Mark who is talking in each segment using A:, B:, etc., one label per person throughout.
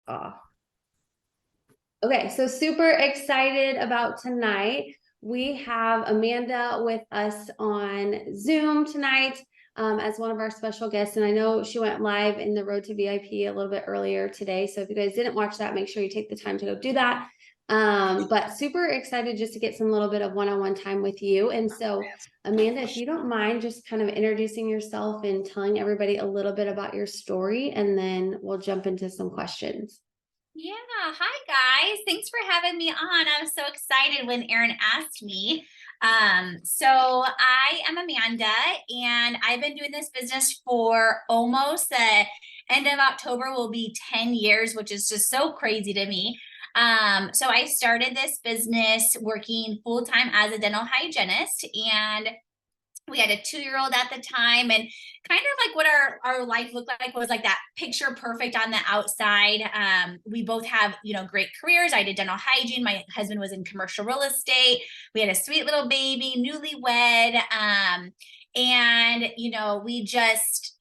A: off. Okay, so super excited about tonight. We have Amanda with us on Zoom tonight as one of our special guests. And I know she went live in the Road to VIP a little bit earlier today. So if you guys didn't watch that, make sure you take the time to go do that. But super excited just to get some little bit of one-on-one time with you. And so, Amanda, if you don't mind just kind of introducing yourself and telling everybody a little bit about your story, and then we'll jump into some questions.
B: Yeah, hi guys. Thanks for having me on. I was so excited when Erin asked me. So I am Amanda, and I've been doing this business for almost the end of October will be 10 years, which is just so crazy to me. So I started this business working full-time as a dental hygienist, and we had a 2-year-old at the time, and kind of like what our life looked like was like that picture perfect on the outside. We both have, great careers. I did dental hygiene. My husband was in commercial real estate. We had a sweet little baby, newlywed. And, we just,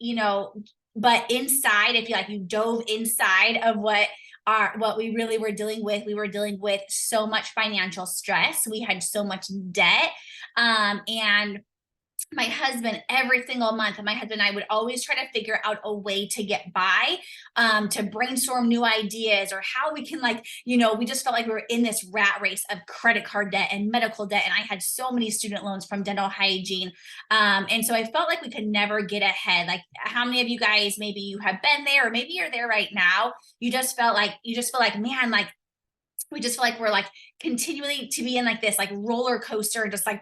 B: but inside, if you dove inside of what we really were dealing with, we were dealing with so much financial stress. We had so much debt. And my husband, every single month, my husband and I would always try to figure out a way to get by, to brainstorm new ideas or how we can, we just felt like we were in this rat race of credit card debt and medical debt. And I had so many student loans from dental hygiene. And so I felt like we could never get ahead. Like, how many of you guys, maybe you have been there, or maybe you're there right now. You just feel like, man, like, we just feel like we're like continually to be in like this like roller coaster, just like,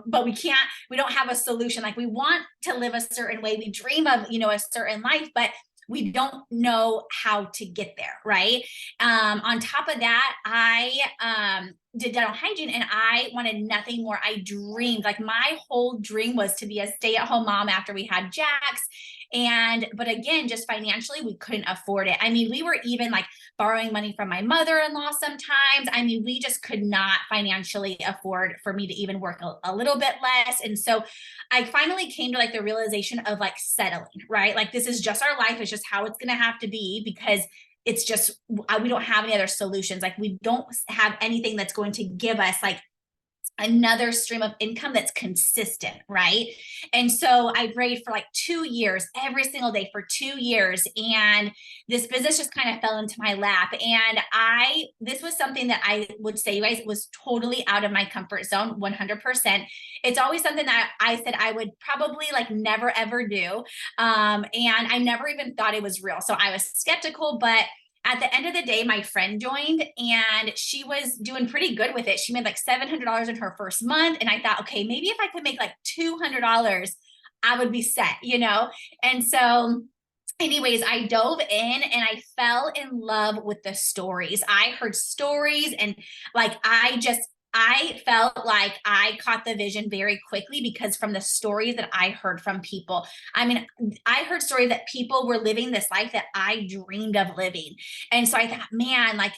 B: but we don't have a solution. Like, we want to live a certain way. We dream of, a certain life, but we don't know how to get there. Right. On top of that, I did dental hygiene, and I wanted nothing more. I dreamed, like, my whole dream was to be a stay-at-home mom after we had Jax. But again, just financially, we couldn't afford it. I mean, we were even like borrowing money from my mother-in-law sometimes. I mean, we just could not financially afford for me to even work a little bit less. And so I finally came to like the realization of like settling, right? Like, this is just our life. It's just how it's going to have to be, because it's just, we don't have any other solutions. Like, we don't have anything that's going to give us like another stream of income that's consistent, right? And so I prayed for like 2 years, every single day for 2 years. And this business just kind of fell into my lap. And this was something that I would say, you guys, was totally out of my comfort zone, 100%. It's always something that I said I would probably like never, ever do. And I never even thought it was real. So I was skeptical, but at the end of the day, my friend joined, and she was doing pretty good with it. She made like $700 in her first month. And I thought, okay, maybe if I could make like $200, I would be set, And so anyways, I dove in and I fell in love with the stories. I heard stories, and like, I felt like I caught the vision very quickly, because from the stories that I heard from people, I mean, I heard stories that people were living this life that I dreamed of living. And so I thought, man, like,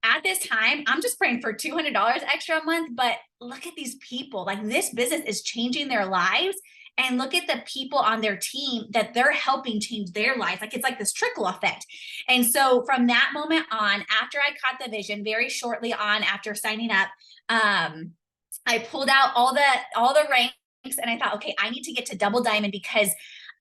B: at this time, I'm just praying for $200 extra a month, but look at these people. Like, this business is changing their lives. And look at the people on their team that they're helping change their lives. Like, it's like this trickle effect. And so from that moment on, after I caught the vision, very shortly on after signing up, I pulled out all the ranks, and I thought, okay, I need to get to double diamond, because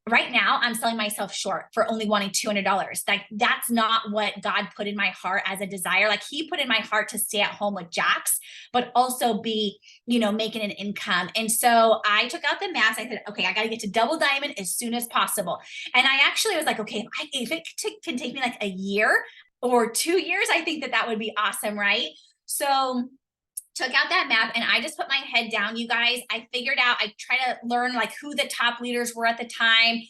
B: right now I'm selling myself short for only wanting $200. Like, that's not what God put in my heart as a desire. Like, he put in my heart to stay at home with Jax, but also be, making an income. And so I took out the math. I said, okay, I got to get to double diamond as soon as possible. And I actually was like, okay, if it can take me like a year or 2 years, I think that would be awesome. Right. So took out that map, and I just put my head down, you guys. I figured out, I try to learn like who the top leaders were at the time.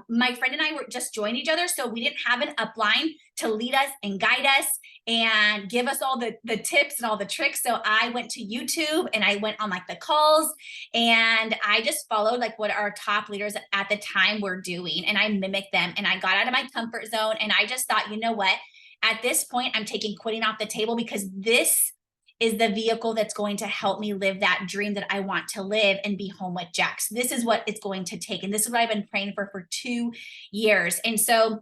B: My friend and I were just joined each other, so we didn't have an upline to lead us and guide us and give us all the tips and all the tricks. So I went to YouTube, and I went on like the calls, and I just followed like what our top leaders at the time were doing, and I mimicked them, and I got out of my comfort zone. And I just thought, you know what, at this point, I'm taking quitting off the table, because this is the vehicle that's going to help me live that dream that I want to live and be home with Jax. This is what it's going to take. And this is what I've been praying for 2 years. And so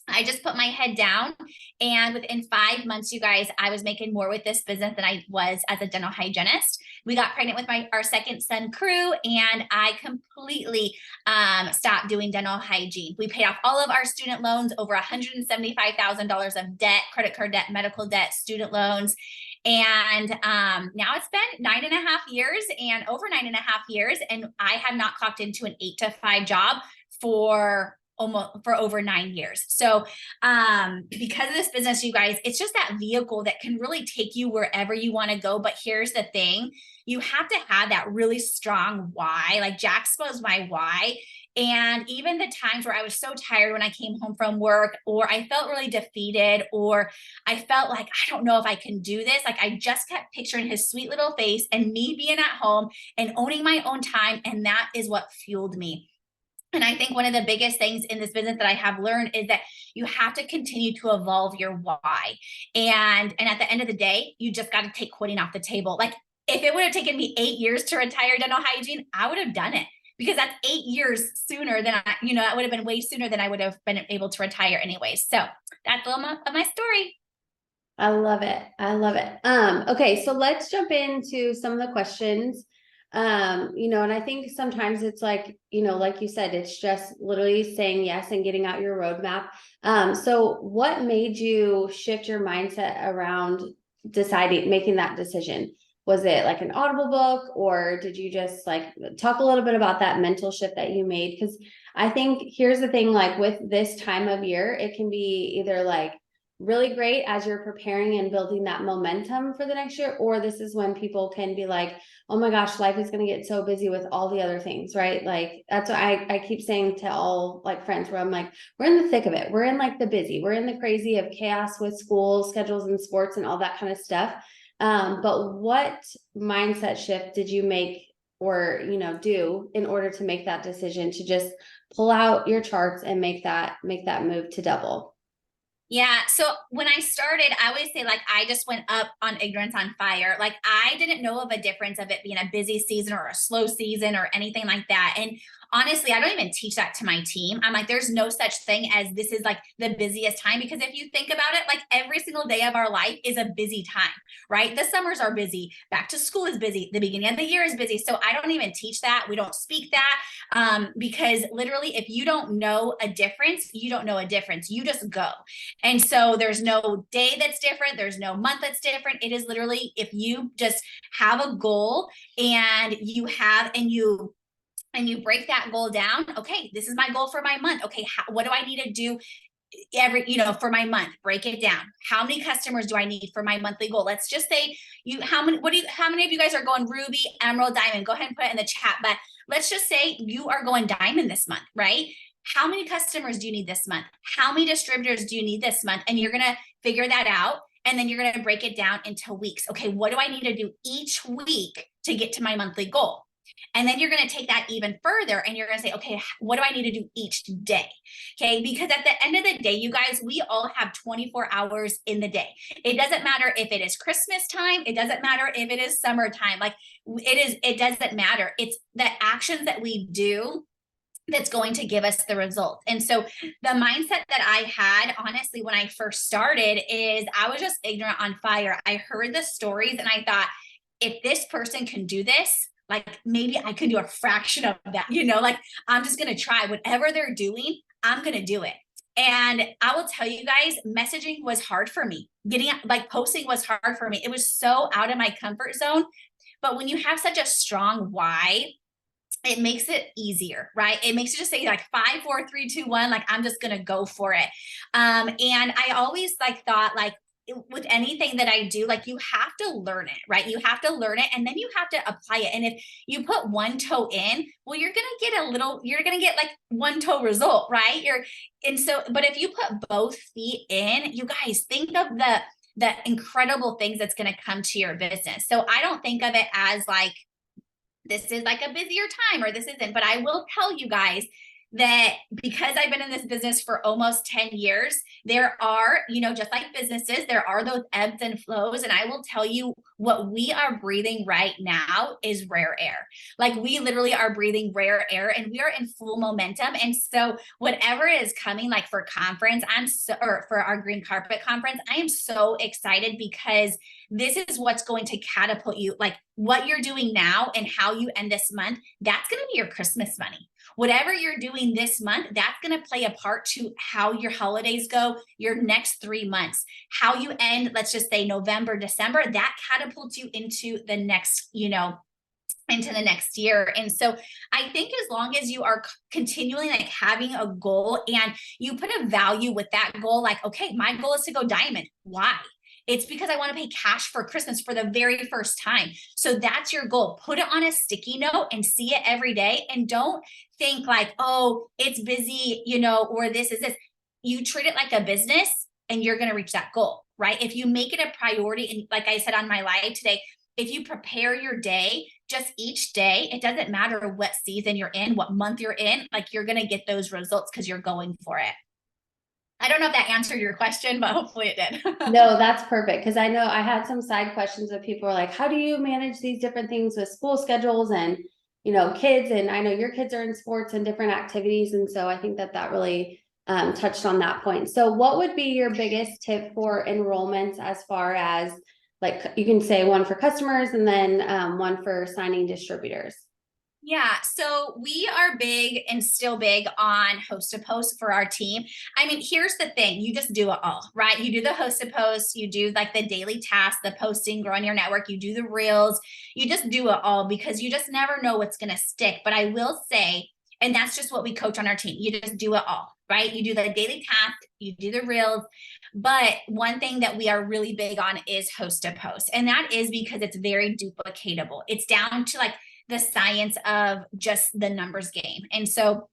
B: I just put my head down, and within 5 months, you guys, I was making more with this business than I was as a dental hygienist. We got pregnant with our second son, Crew, and I completely stopped doing dental hygiene. We paid off all of our student loans, over $175,000 of debt, credit card debt, medical debt, student loans. And now it's been 9.5 years and over 9.5 years, and I have not clocked into an 8 to 5 job for over 9 years. So because of this business, you guys, it's just that vehicle that can really take you wherever you want to go. But here's the thing, you have to have that really strong why. Like Jax was my why. And even the times where I was so tired when I came home from work, or I felt really defeated, or I felt like, I don't know if I can do this. Like I just kept picturing his sweet little face and me being at home and owning my own time. And that is what fueled me. And I think one of the biggest things in this business that I have learned is that you have to continue to evolve your why. And at the end of the day, you just got to take quitting off the table. Like if it would have taken me 8 years to retire dental hygiene, I would have done it, because that's 8 years sooner than that would have been way sooner than I would have been able to retire anyways. So that's a little of my story.
A: I love it. I love it. Okay, so let's jump into some of the questions. And I think sometimes it's like, like you said, it's just literally saying yes and getting out your roadmap. So what made you shift your mindset around making that decision? Was it like an Audible book, or did you just like talk a little bit about that mental shift that you made? Because I think here's the thing, like with this time of year, it can be either like really great as you're preparing and building that momentum for the next year, or this is when people can be like, oh my gosh, life is going to get so busy with all the other things, right? Like that's what I keep saying to all like friends, where I'm like, we're in the thick of it. We're in like the busy, we're in the crazy of chaos with school schedules and sports and all that kind of stuff. But what mindset shift did you make, or do, in order to make that decision to just pull out your charts and make that move to double?
B: Yeah. So when I started, I always say, like, I just went up on ignorance on fire. Like, I didn't know of a difference of it being a busy season or a slow season or anything like that. And honestly, I don't even teach that to my team. I'm like, there's no such thing as this is like the busiest time, because if you think about it, like every single day of our life is a busy time, right? The summers are busy. Back to school is busy. The beginning of the year is busy. So I don't even teach that. We don't speak that, because literally, if you don't know a difference, you don't know a difference. You just go. And so there's no day that's different. There's no month that's different. It is literally, if you just have a goal and you break that goal down. Okay, this is my goal for my month. Okay, what do I need to do for my month? Break it down. How many customers do I need for my monthly goal? Let's just say how many of you guys are going Ruby, Emerald, Diamond? Go ahead and put it in the chat. But let's just say you are going Diamond this month, right? How many customers do you need this month? How many distributors do you need this month? And you're going to figure that out. And then you're going to break it down into weeks. Okay, what do I need to do each week to get to my monthly goal? And then you're going to take that even further, and you're going to say, okay, what do I need to do each day? Okay, because at the end of the day, you guys, we all have 24 hours in the day. It doesn't matter if it is Christmas time. It doesn't matter if it is summertime. Like it doesn't matter. It's the actions that we do that's going to give us the result. And so the mindset that I had, honestly, when I first started, is I was just ignorant on fire. I heard the stories and I thought, if this person can do this, like maybe I could do a fraction of that, like I'm just going to try whatever they're doing. I'm going to do it. And I will tell you guys, messaging was hard for me. Posting was hard for me. It was so out of my comfort zone. But when you have such a strong why, it makes it easier, right? It makes you just say like 5, 4, 3, 2, 1, like I'm just going to go for it. And I always thought with anything that I do, like you have to learn it, right? You have to learn it, and then you have to apply it. And if you put one toe in, well, you're going to get like one toe result, right? But if you put both feet in, you guys, think of the incredible things that's going to come to your business. So I don't think of it as like, this is like a busier time or this isn't, but I will tell you guys, that because I've been in this business for almost 10 years, there are, just like businesses, there are those ebbs and flows. And I will tell you, what we are breathing right now is rare air. Like, we literally are breathing rare air and we are in full momentum. And so whatever is coming, like for conference, or for our green carpet conference, I am so excited because this is what's going to catapult you. Like, what you're doing now and how you end this month, that's going to be your Christmas money. Whatever you're doing this month, that's going to play a part to how your holidays go, your next 3 months, how you end, let's just say November, December, that catapults you into the next, into the next year. And so I think as long as you are continually like having a goal and you put a value with that goal, like, okay, my goal is to go diamond. Why? It's because I want to pay cash for Christmas for the very first time. So that's your goal. Put it on a sticky note and see it every day. And don't think like, oh, it's busy, or this is this. You treat it like a business and you're going to reach that goal, right? If you make it a priority, and like I said on my live today, if you prepare your day, just each day, it doesn't matter what season you're in, what month you're in, like, you're going to get those results because you're going for it. I don't know if that answered your question, but hopefully it did.
A: No, that's perfect. Cause I know I had some side questions of people are like, how do you manage these different things with school schedules and, kids? And I know your kids are in sports and different activities. And so I think that really touched on that point. So what would be your biggest tip for enrollments, as far as, like, you can say one for customers and then one for signing distributors?
B: Yeah, so we are big and still big on host to post for our team. I mean, here's the thing, you just do it all, right? You do the host to post, you do like the daily tasks, the posting, growing your network, you do the reels, you just do it all because you just never know what's going to stick. But I will say, and that's just what we coach on our team, you just do it all, right? You do the daily task, you do the reels. But one thing that we are really big on is host to post. And that is because it's very duplicatable. It's down to like the science of just the numbers game. And so,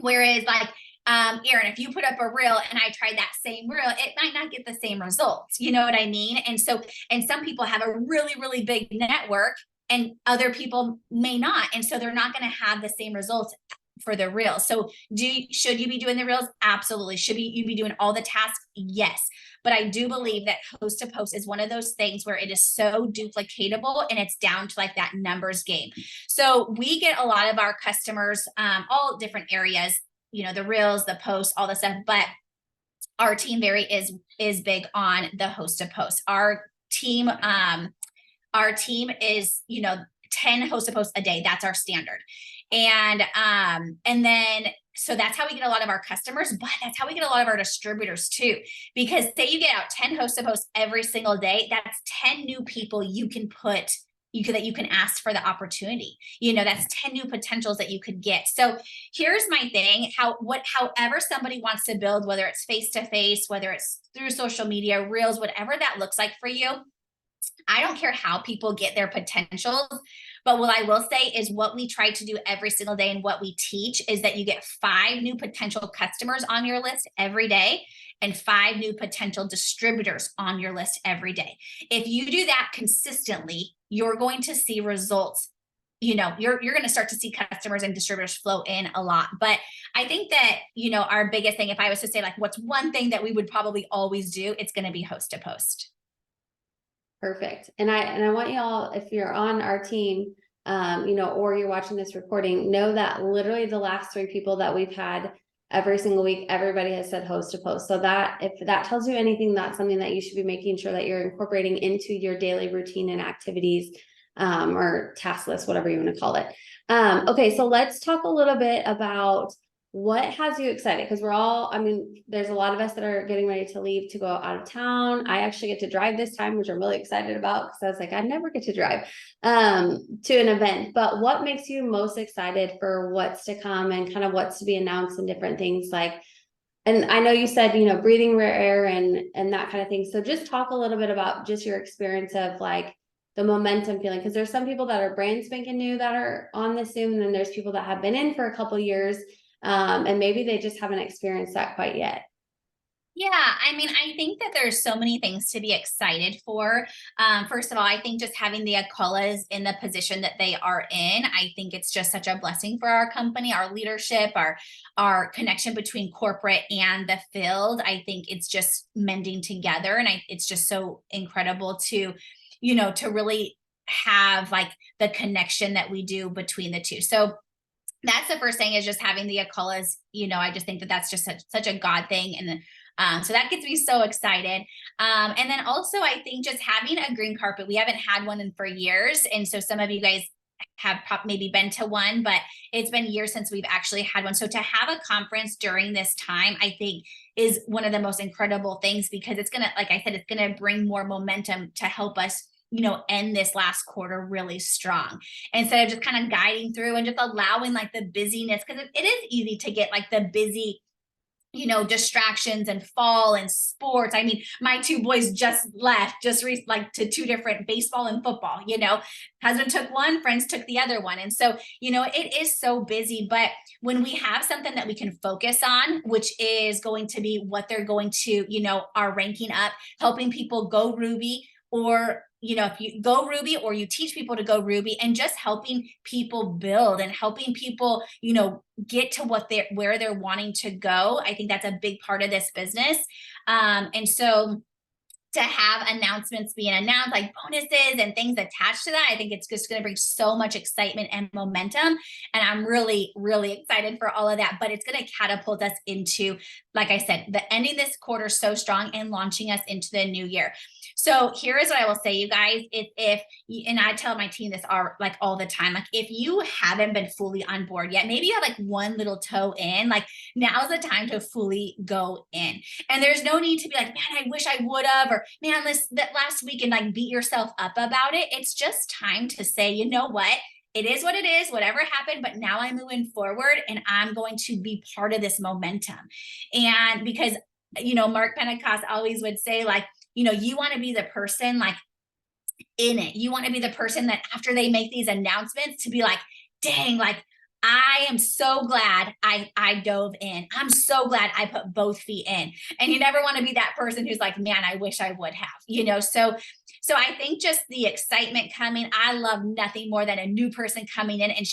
B: whereas like, Erin, if you put up a reel and I tried that same reel, it might not get the same results. You know what I mean? And so, and some people have a really, really big network and other people may not. And so they're not going to have the same results for the reels. So should you be doing the reels? Absolutely. Should you be doing all the tasks? Yes. But I do believe that host to post is one of those things where it is so duplicatable and it's down to like that numbers game. So we get a lot of our customers, all different areas, the reels, the posts, all the stuff, but our team is big on the host to post. Our team is, 10 host to post a day. That's our standard. And then, so that's how we get a lot of our customers, but that's how we get a lot of our distributors too. Because say you get out 10 host to post every single day, that's 10 new people that you can ask for the opportunity. That's 10 new potentials that you could get. So here's my thing, however somebody wants to build, whether it's face-to-face, whether it's through social media, reels, whatever that looks like for you. I don't care how people get their potentials, but what I will say is what we try to do every single day and what we teach is that you get 5 new potential customers on your list every day and 5 new potential distributors on your list every day. If you do that consistently, you're going to see results. You're going to start to see customers and distributors flow in a lot. But I think that, our biggest thing, if I was to say like, what's one thing that we would probably always do, it's going to be host to post.
A: Perfect. And I want y'all, if you're on our team, or you're watching this recording, know that literally the last 3 people that we've had every single week, everybody has said host to post. So that, if that tells you anything, that's something that you should be making sure that you're incorporating into your daily routine and activities, or task list, whatever you want to call it. Okay. So let's talk a little bit about what has you excited? Because there's a lot of us that are getting ready to leave to go out of town. I actually get to drive this time, which I'm really excited about because I was like, I never get to drive to an event. But what makes you most excited for what's to come and kind of what's to be announced and different things like, and I know you said, breathing rare air and that kind of thing. So just talk a little bit about just your experience of like the momentum feeling, because there's some people that are brand spanking new that are on the Zoom, and then there's people that have been in for a couple of years. And maybe they just haven't experienced that quite yet.
B: Yeah, I mean, I think that there's so many things to be excited for. First of all, I think just having the Akolas in the position that they are in, I think it's just such a blessing for our company, our leadership, our connection between corporate and the field. I think it's just mending together, and it's just so incredible to, to really have like the connection that we do between the two. So that's the first thing, is just having the Akolas. I just think that that's just such a God thing. And so that gets me so excited. And then also, I think just having a green carpet, we haven't had one in for years. And so some of you guys have maybe been to one, but it's been years since we've actually had one. So to have a conference during this time, I think is one of the most incredible things, because it's going to, like I said, it's going to bring more momentum to help us end this last quarter really strong, instead of just kind of guiding through and just allowing like the busyness, because it is easy to get like the busy, distractions and fall and sports. I mean, my two boys just left like to two different baseball and football, husband took one, friends took the other one. And so, it is so busy, but when we have something that we can focus on, which is going to be what they're going to, are ranking up, helping people go Ruby, or if you go Ruby or you teach people to go Ruby, and just helping people build and helping people, get to where they're wanting to go. I think that's a big part of this business. And so to have announcements being announced, like bonuses and things attached to that, I think it's just going to bring so much excitement and momentum. And I'm really, really excited for all of that. But it's going to catapult us into, like I said, the ending this quarter so strong and launching us into the new year. So here is what I will say, you guys, if and I tell my team this all the time, like if you haven't been fully on board yet, maybe you have like one little toe in, like now's the time to fully go in. And there's no need to be like, man, I wish I would have, or man, that last week, and like beat yourself up about it. It's just time to say, you know what? It is what it is, whatever happened, but now I'm moving forward and I'm going to be part of this momentum. And because, Mark Pentecost always would say, like, you want to be the person like in it. You want to be the person that after they make these announcements to be like, dang, like I am so glad I dove in. I'm so glad I put both feet in. And you never want to be that person who's like, man, I wish I would have, so I think just the excitement coming, I love nothing more than a new person coming in and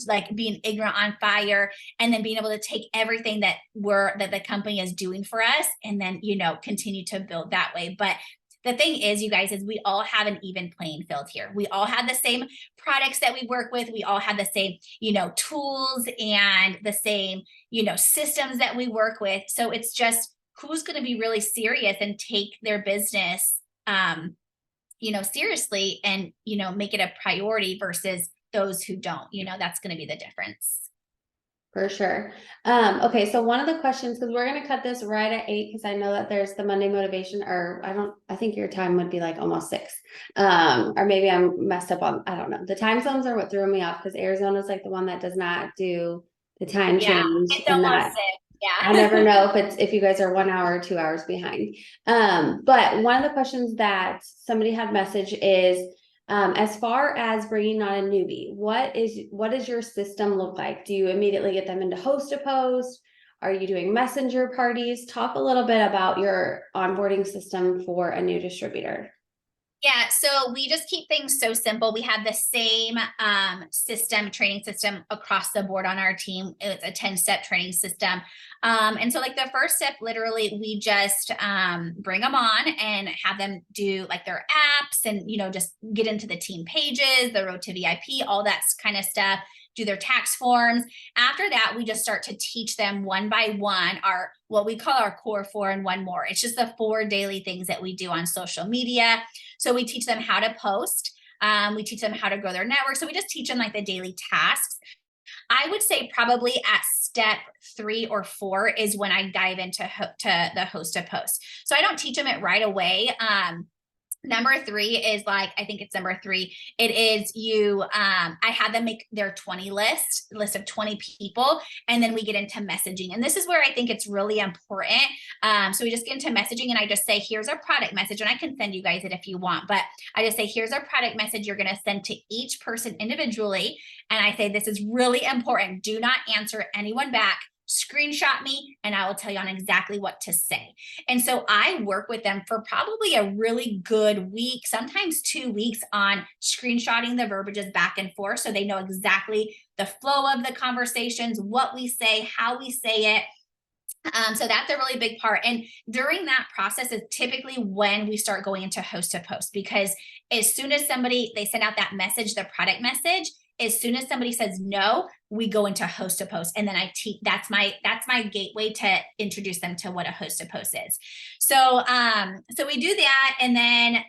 B: like being ignorant on fire, and then being able to take everything that the company is doing for us, and then, continue to build that way. But the thing is, you guys, is we all have an even playing field here. We all have the same products that we work with. We all have the same, tools and the same, systems that we work with. So it's just who's going to be really serious and take their business, seriously, and, make it a priority versus those who don't, that's going to be the difference.
A: For sure. Okay, so one of the questions, because we're gonna cut this right at 8, because I know that there's the Monday motivation, or I think your time would be like almost 6. Or maybe I'm messed up on, I don't know. The time zones are what threw me off, because Arizona is like the one that does not do the time change,
B: It's
A: and
B: almost
A: that
B: 6. Yeah.
A: I never know if you guys are 1 hour or 2 hours behind. But one of the questions that somebody had message is, as far as bringing on a newbie, what does your system look like? Do you immediately get them into host a post? Are you doing messenger parties? Talk a little bit about your onboarding system for a new distributor.
B: Yeah, so we just keep things so simple. We have the same training system across the board on our team. It's a 10-step training system. And so like the first step, literally, we just bring them on and have them do like their apps and, just get into the team pages, the road to VIP, all that kind of stuff, do their tax forms. After that, we just start to teach them one by one what we call our core 4 and 1 more. It's just the 4 daily things that we do on social media. So we teach them how to post. We teach them how to grow their network. So we just teach them like the daily tasks. I would say probably at step 3 or 4 is when I dive into to the host a post. So I don't teach them it right away. Number 3 is like, I think it's number 3. It is I have them make their 20 list of 20 people. And then we get into messaging. And this is where I think it's really important. So we just get into messaging and I just say, here's our product message. And I can send you guys it if you want, but I just say, here's our product message you're going to send to each person individually. And I say, this is really important. Do not answer anyone back screenshot me and I will tell you on exactly what to say. And so I work with them for probably a really good week, sometimes 2 weeks, on screenshotting the verbiages back and forth so they know exactly the flow of the conversations, what we say, how we say it. So that's a really big part. And during that process is typically when we start going into host to post, because as soon as they send out that message, the product message, as soon as somebody says no, we go into host to post. And then I teach, that's my gateway to introduce them to what a host to post is. So, so we do that. And then,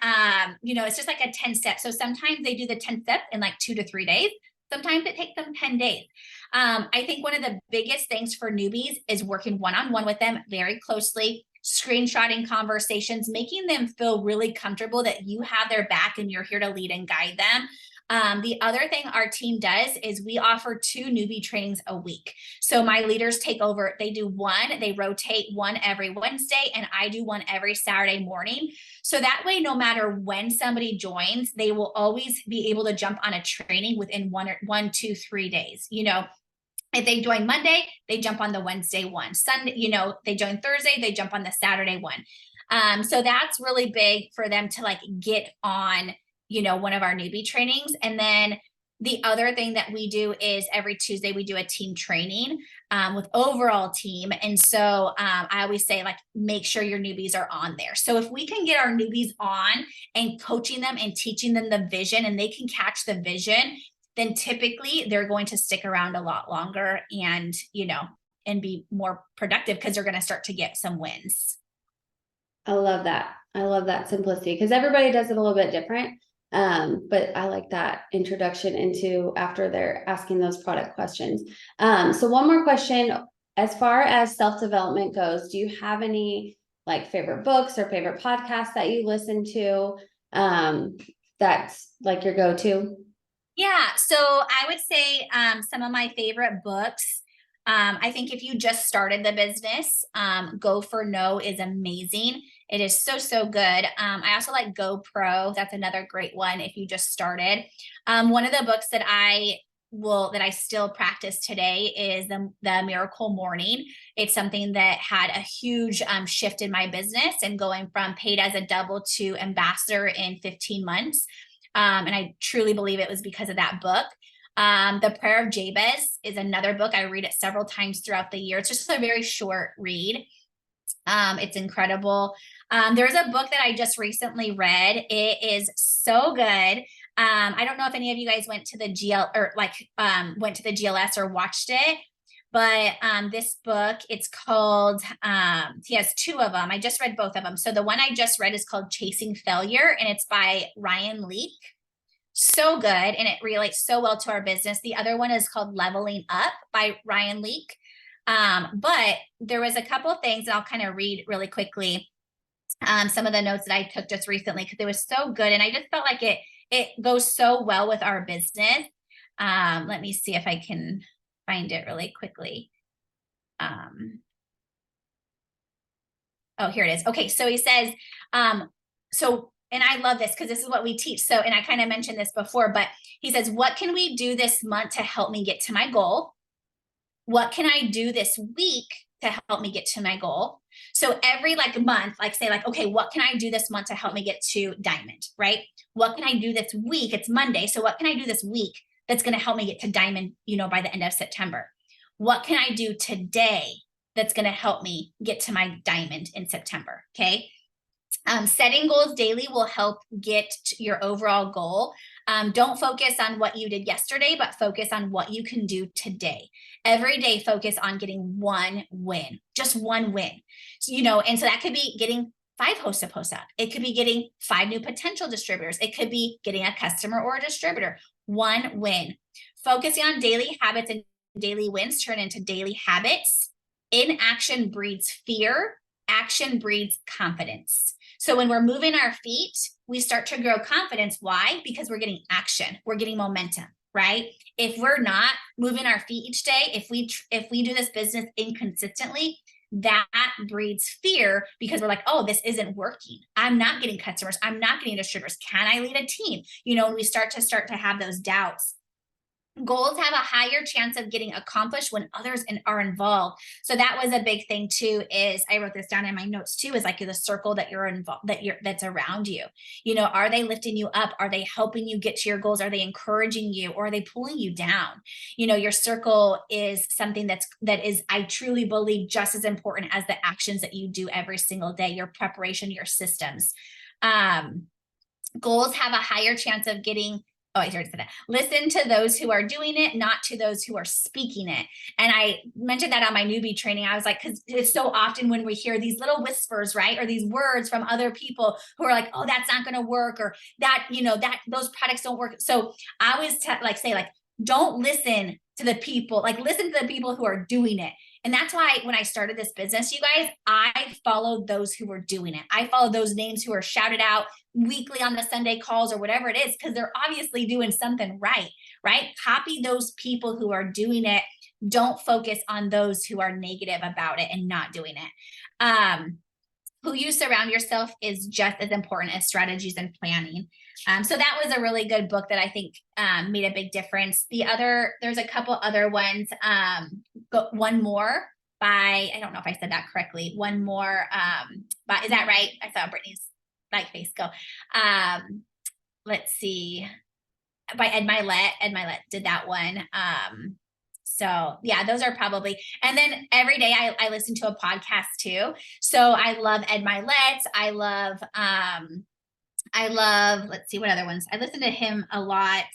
B: it's just like a 10 step. So sometimes they do the 10 step in like 2 to 3 days. Sometimes it takes them 10 days. I think one of the biggest things for newbies is working one-on-one with them very closely, screenshotting conversations, making them feel really comfortable that you have their back and you're here to lead and guide them. The other thing our team does is we offer 2 newbie trainings a week. So my leaders take over, they rotate one every Wednesday, and I do one every Saturday morning. So that way, no matter when somebody joins, they will always be able to jump on a training within 1, 2, 3 days. If they join Monday, they jump on the Wednesday one. Sunday, they join Thursday, they jump on the Saturday one. So that's really big for them to like get on one of our newbie trainings. And then the other thing that we do is every Tuesday we do a team training with overall team. And so I always say, like, make sure your newbies are on there. So if we can get our newbies on and coaching them and teaching them the vision, and they can catch the vision, then typically they're going to stick around a lot longer and be more productive, because they're going to start to get some wins.
A: I love that. I love that simplicity, because everybody does it a little bit different. But I like that introduction into after they're asking those product questions. So one more question, as far as self-development goes, do you have any like favorite books or favorite podcasts that you listen to, that's like your go-to?
B: Yeah, so I would say some of my favorite books. I think if you just started the business, Go for No is amazing. It is so, so good. I also like Go Pro. That's another great one if you just started. One of the books that I still practice today is the Miracle Morning. It's something that had a huge shift in my business, and going from paid as a double to ambassador in 15 months. And I truly believe it was because of that book. The Prayer of Jabez is another book. I read it several times throughout the year. It's just a very short read. It's incredible. There's a book that I just recently read. It is so good. I don't know if any of you guys went to the GLS or watched it, but this book, it's called, he has 2 of them. I just read both of them. So the one I just read is called Chasing Failure, and it's by Ryan Leake. So good, and it relates so well to our business. The other one is called Leveling Up by Ryan Leake. But there was a couple of things, and I'll kind of read really quickly some of the notes that I took just recently, because it was so good, and I just felt like it goes so well with our business. Let me see if I can find it really quickly. Oh, here it is. Okay, so he says, and I love this because this is what we teach. So, and I kind of mentioned this before, but he says, what can we do this month to help me get to my goal? What can I do this week to help me get to my goal? So every month, okay, what can I do this month to help me get to diamond, right? What can I do this week? It's Monday. So what can I do this week that's going to help me get to diamond, by the end of September? What can I do today that's going to help me get to my diamond in September? Okay. Setting goals daily will help get to your overall goal. Don't focus on what you did yesterday, but focus on what you can do today. Every day, focus on getting one win, just one win. So, and so that could be getting 5 hosts to post up. It could be getting 5 new potential distributors. It could be getting a customer or a distributor. One win. Focusing on daily habits and daily wins turn into daily habits. Inaction breeds fear. Action breeds confidence. So when we're moving our feet, we start to grow confidence. Why? Because we're getting action. We're getting momentum, right? If we're not moving our feet each day, if we do this business inconsistently, that breeds fear, because we're like, oh, this isn't working. I'm not getting customers. I'm not getting distributors. Can I lead a team? When we start to have those doubts. Goals have a higher chance of getting accomplished when others are involved. So that was a big thing too, is I wrote this down in my notes too, is like the circle that you're involved, that's around you. You know, are they lifting you up? Are they helping you get to your goals? Are they encouraging you, or are they pulling you down? You know, your circle is something that is, I truly believe, just as important as the actions that you do every single day, your preparation, your systems. Goals have a higher chance of getting, oh, I already said that. Listen to those who are doing it, not to those who are speaking it. And I mentioned that on my newbie training. I was like, because it's so often when we hear these little whispers, right? Or these words from other people who are like, oh, that's not going to work, or that, you know, that those products don't work. So I always say, like, don't listen to the people, like listen to the people who are doing it. And that's why when I started this business, you guys, I followed those who were doing it. I followed those names who are shouted out weekly on the Sunday calls or whatever it is, because they're obviously doing something right, right? Copy those people who are doing it. Don't focus on those who are negative about it and not doing it. Who you surround yourself is just as important as strategies and planning. So that was a really good book that I think made a big difference. There's a couple other ones. One More by, I don't know if I said that correctly. One More, but is that right? I saw Brittany's like face go. Let's see, by Ed Milet. Ed Milet did that one. So yeah, those are probably, and then every day I listen to a podcast too. So I love Ed Milet. I love, let's see what other ones. I listen to him a lot.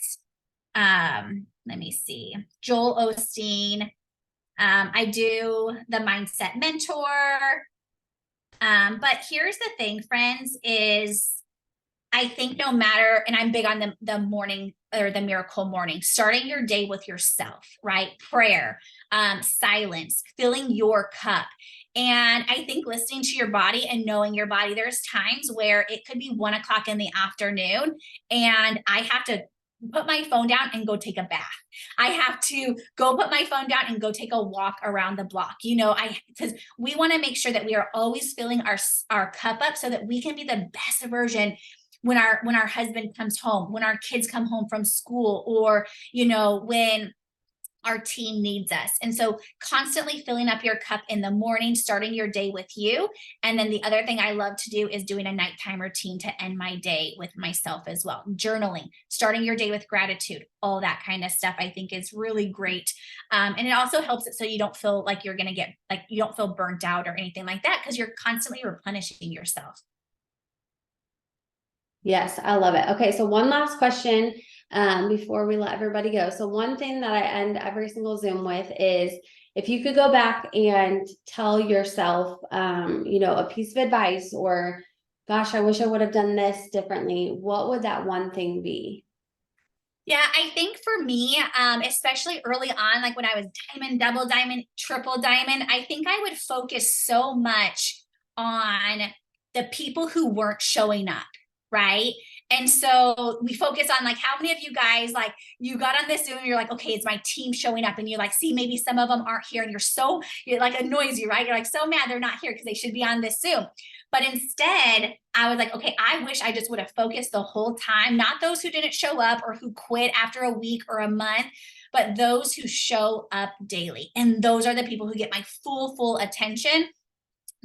B: Let me see. Joel Osteen. I do the Mindset Mentor. But here's the thing, friends, is I think no matter, and I'm big on the morning or the miracle morning, starting your day with yourself, right? Prayer, silence, filling your cup. And I think listening to your body and knowing your body, there's times where it could be 1 o'clock in the afternoon and I have to put my phone down and go take a bath. I have to go put my phone down and go take a walk around the block. You know, because we want to make sure that we are always filling our cup up so that we can be the best version when our husband comes home, when our kids come home from school, or, you know, when our team needs us. And so constantly filling up your cup in the morning, starting your day with you. And then the other thing I love to do is doing a nighttime routine to end my day with myself as well. Journaling, starting your day with gratitude, all that kind of stuff I think is really great. And it also helps it so you don't feel like you're going to get, like, you don't feel burnt out or anything like that, because you're constantly replenishing yourself.
A: Yes, I love it. Okay, so one last question before we let everybody go. So one thing that I end every single Zoom with is, if you could go back and tell yourself, you know, a piece of advice, or gosh, I wish I would have done this differently, what would that one thing be?
B: Yeah, I think for me, especially early on, like when I was diamond, double diamond, triple diamond, I think I would focus so much on the people who weren't showing up, right? And so we focus on, like, how many of you guys, like, you got on this Zoom and you're like, okay, it's my team showing up, and you like, see, maybe some of them aren't here, and you're like, annoys you, right? You're like so mad they're not here because they should be on this Zoom. But instead, I was like, okay, I wish I just would have focused the whole time, not those who didn't show up or who quit after a week or a month, but those who show up daily. And those are the people who get my full attention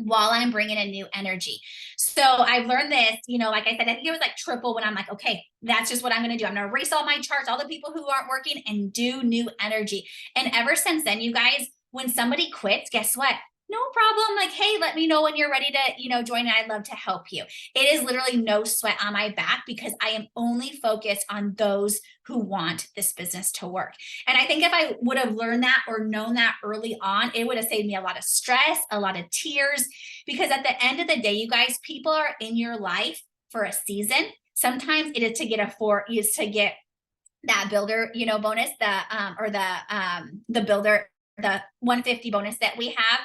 B: while I'm bringing a new energy. So I've learned this, you know, like I said, I think it was like triple, when I'm like, okay, that's just what I'm going to do. I'm going to erase all my charts, all the people who aren't working, and do new energy. And ever since then, you guys, when somebody quits, guess what? No problem. Like, hey, let me know when you're ready to, you know, join, and I'd love to help you. It is literally no sweat on my back, because I am only focused on those who want this business to work. And I think if I would have learned that or known that early on, it would have saved me a lot of stress, a lot of tears, because at the end of the day, you guys, people are in your life for a season. Sometimes it is to get that builder, you know, bonus, the builder, the 150 bonus that we have.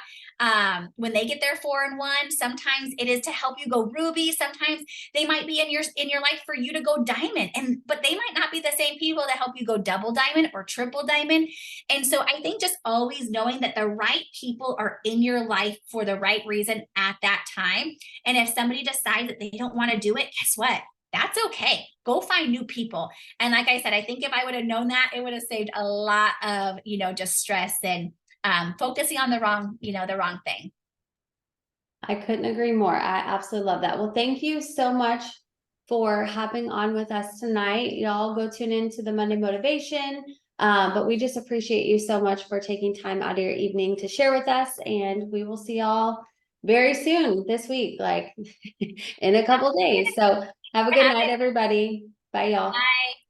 B: When they get their 4-in-1, sometimes it is to help you go ruby. Sometimes they might be in your life for you to go diamond, but they might not be the same people that help you go double diamond or triple diamond. And so I think just always knowing that the right people are in your life for the right reason at that time. And if somebody decides that they don't want to do it, guess what? that's okay. Go find new people. And like I said, I think if I would have known that, it would have saved a lot of, just stress and focusing on the wrong thing.
A: I couldn't agree more. I absolutely love that. Well, thank you so much for hopping on with us tonight. Y'all go tune into the Monday Motivation. But we just appreciate you so much for taking time out of your evening to share with us. And we will see y'all very soon this week, like in a couple days. So have a good night, everybody. Bye, y'all.
B: Bye.